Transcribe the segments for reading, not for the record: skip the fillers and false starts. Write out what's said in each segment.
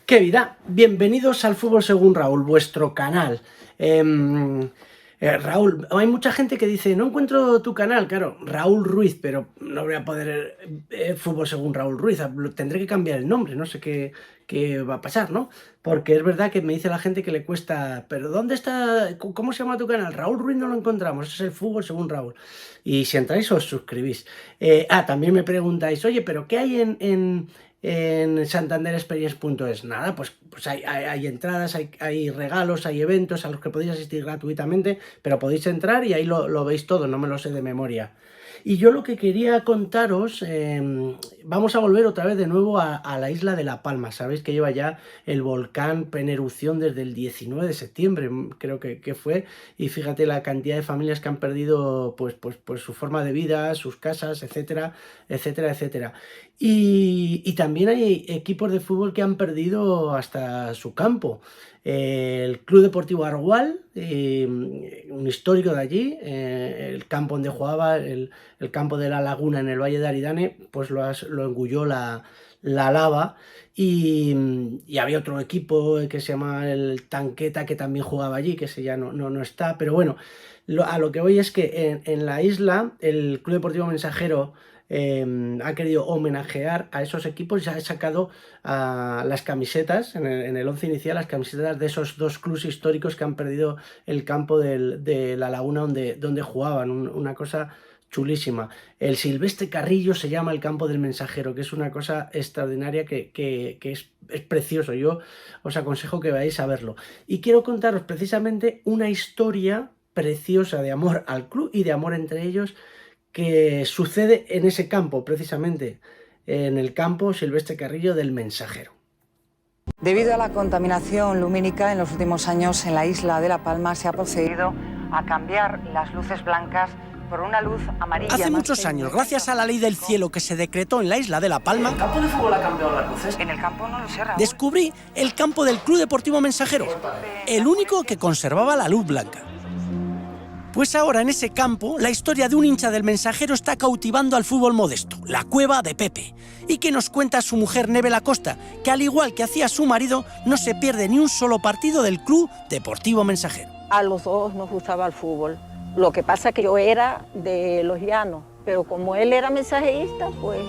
¡Qué vida! Bienvenidos al Fútbol según Raúl, vuestro canal. Raúl, hay mucha gente que dice, no encuentro tu canal, claro, Raúl Ruiz, pero no voy a poder Fútbol según Raúl Ruiz, tendré que cambiar el nombre, no sé qué va a pasar, ¿no? Porque es verdad que me dice la gente que le cuesta, pero ¿dónde está? ¿Cómo se llama tu canal? Raúl Ruiz no lo encontramos, eso es el Fútbol según Raúl. Y si entráis os suscribís. También me preguntáis, oye, pero ¿qué hay en santanderexperience.es? Nada, pues hay entradas, hay regalos, hay eventos a los que podéis asistir gratuitamente, pero podéis entrar y ahí lo veis todo, no me lo sé de memoria. Y yo lo que quería contaros, vamos a volver otra vez de nuevo a la isla de La Palma. Sabéis que lleva ya el volcán en erupción desde el 19 de septiembre, creo que fue, y fíjate la cantidad de familias que han perdido pues su forma de vida, sus casas, etcétera, etcétera, etcétera. Y también hay equipos de fútbol que han perdido hasta su campo. El Club Deportivo Argual, un histórico de allí, el campo donde jugaba, el campo de La Laguna en el Valle de Aridane, pues lo engulló la lava. Y había otro equipo que se llama el Tanqueta, que también jugaba allí, que ese ya no está. Pero bueno, a lo que voy es que en la isla el Club Deportivo Mensajero ha querido homenajear a esos equipos y ha sacado las camisetas, en el once inicial, las camisetas de esos dos clubes históricos que han perdido el campo de La Laguna donde jugaban, una cosa chulísima. El Silvestre Carrillo se llama el campo del Mensajero, que es una cosa extraordinaria que es precioso. Yo os aconsejo que vayáis a verlo. Y quiero contaros precisamente una historia preciosa de amor al club y de amor entre ellos, que sucede en ese campo, precisamente, en el campo Silvestre Carrillo del Mensajero. Debido a la contaminación lumínica en los últimos años en la isla de La Palma se ha procedido a cambiar las luces blancas por una luz amarilla. Hace muchos años, gracias a la ley del cielo que se decretó en la isla de La Palma, ¿El campo de fútbol ha cambiado las luces? En el campo no lo sé, Raúl. descubrí el campo del Club Deportivo Mensajero, el único que conservaba la luz blanca. Pues ahora en ese campo, la historia de un hincha del Mensajero está cautivando al fútbol modesto, la cueva de Pepe, y que nos cuenta su mujer Nebel Acosta, que al igual que hacía su marido, no se pierde ni un solo partido del Club Deportivo Mensajero. A los dos nos gustaba el fútbol. Lo que pasa es que yo era de Los Llanos, pero como él era mensajerista, pues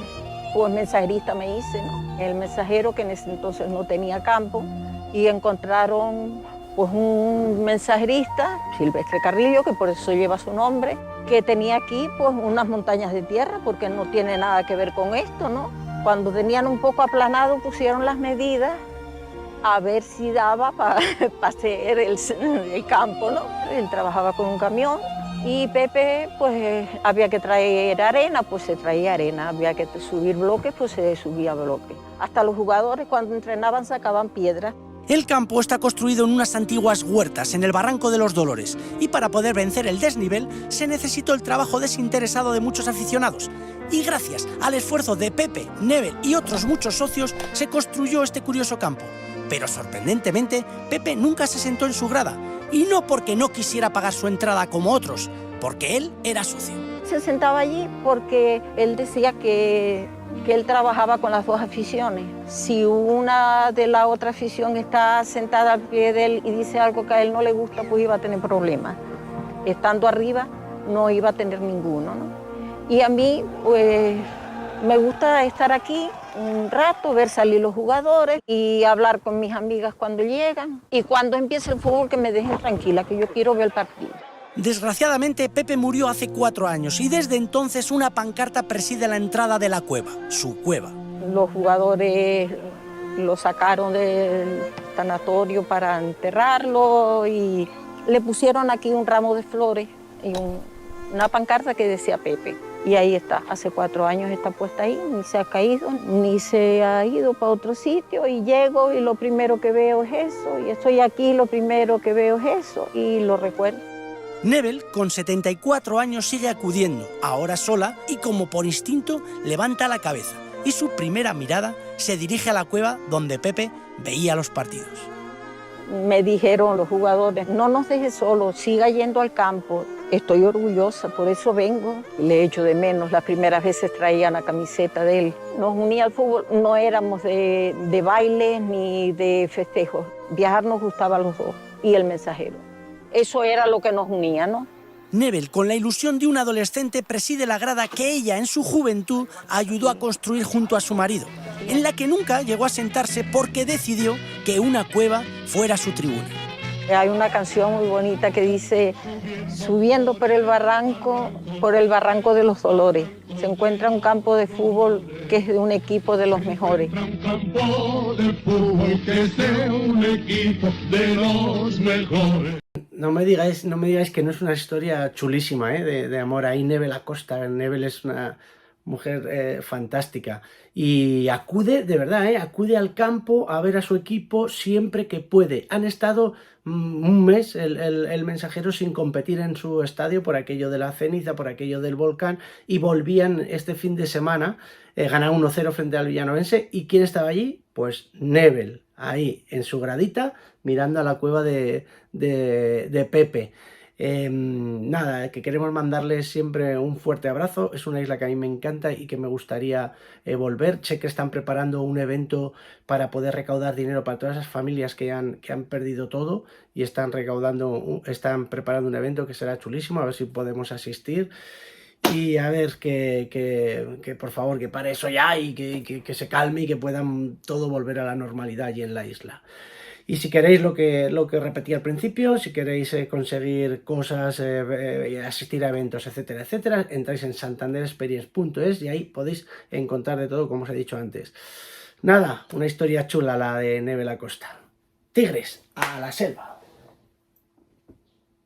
mensajerista me hice, ¿no? El Mensajero, que en ese entonces no tenía campo, y encontraron pues un mensajerista, Silvestre Carrillo, que por eso lleva su nombre, que tenía aquí pues unas montañas de tierra, porque no tiene nada que ver con esto, ¿no? Cuando tenían un poco aplanado pusieron las medidas a ver si daba para hacer el campo, ¿no? Él trabajaba con un camión y Pepe, pues había que traer arena, pues se traía arena, había que subir bloques, pues se subía bloques. Hasta los jugadores cuando entrenaban sacaban piedras. El campo está construido en unas antiguas huertas en el Barranco de los Dolores y para poder vencer el desnivel se necesitó el trabajo desinteresado de muchos aficionados. Y gracias al esfuerzo de Pepe, Nebel y otros muchos socios se construyó este curioso campo. Pero sorprendentemente, Pepe nunca se sentó en su grada, y no porque no quisiera pagar su entrada como otros, porque él era socio. Se sentaba allí porque él decía que él trabajaba con las dos aficiones. Si una de la otra afición está sentada al pie de él y dice algo que a él no le gusta, pues iba a tener problemas. Estando arriba no iba a tener ninguno, ¿no? Y a mí, pues, me gusta estar aquí un rato, ver salir los jugadores y hablar con mis amigas cuando llegan. Y cuando empiece el fútbol, que me dejen tranquila, que yo quiero ver el partido. Desgraciadamente, Pepe murió hace 4 años y desde entonces una pancarta preside la entrada de la cueva, su cueva. Los jugadores lo sacaron del tanatorio para enterrarlo y le pusieron aquí un ramo de flores y una pancarta que decía Pepe. Y ahí está, hace 4 años está puesta ahí, ni se ha caído, ni se ha ido para otro sitio. Y llego y lo primero que veo es eso, y estoy aquí, lo primero que veo es eso, y lo recuerdo. Nebel, con 74 años, sigue acudiendo, ahora sola, y como por instinto, levanta la cabeza, y su primera mirada se dirige a la cueva donde Pepe veía los partidos. Me dijeron los jugadores, no nos dejes solos, siga yendo al campo, Estoy orgullosa, por eso vengo. Le echo de menos. Las primeras veces traía la camiseta de él. Nos unía al fútbol, no éramos de bailes ni de festejos. Viajar nos gustaba a los dos, y El Mensajero. Eso era lo que nos unía, ¿no? Nebel, con la ilusión de un adolescente, preside la grada que ella en su juventud ayudó a construir junto a su marido, en la que nunca llegó a sentarse porque decidió que una cueva fuera su tribuna. Hay una canción muy bonita que dice: subiendo por el barranco de los Dolores, se encuentra un campo de fútbol que es de un equipo de los mejores. Un campo de fútbol que es de un equipo de los mejores. No me digáis que no es una historia chulísima, de amor. Ahí Nebel Acosta. Nebel es una mujer fantástica. Y acude, de verdad, acude al campo a ver a su equipo siempre que puede. Han estado un mes el Mensajero sin competir en su estadio por aquello de la ceniza, por aquello del volcán, y volvían este fin de semana, ganaron 1-0 frente al Villanovense. ¿Y quién estaba allí? Pues Nebel, ahí en su gradita, mirando a la cueva de Pepe. Nada, que queremos mandarles siempre un fuerte abrazo. Es una isla que a mí me encanta y que me gustaría volver. Sé que están preparando un evento para poder recaudar dinero para todas esas familias que han perdido todo, y están preparando un evento que será chulísimo, a ver si podemos asistir. Y a ver que por favor que pare eso ya, y que se calme y que puedan todo volver a la normalidad allí en la isla. Y si queréis lo que repetí al principio, si queréis conseguir cosas, asistir a eventos, etcétera, etcétera, entráis en santanderexperience.es y ahí podéis encontrar de todo, como os he dicho antes. Nada, una historia chula la de Nebel Acosta. Tigres, a la selva.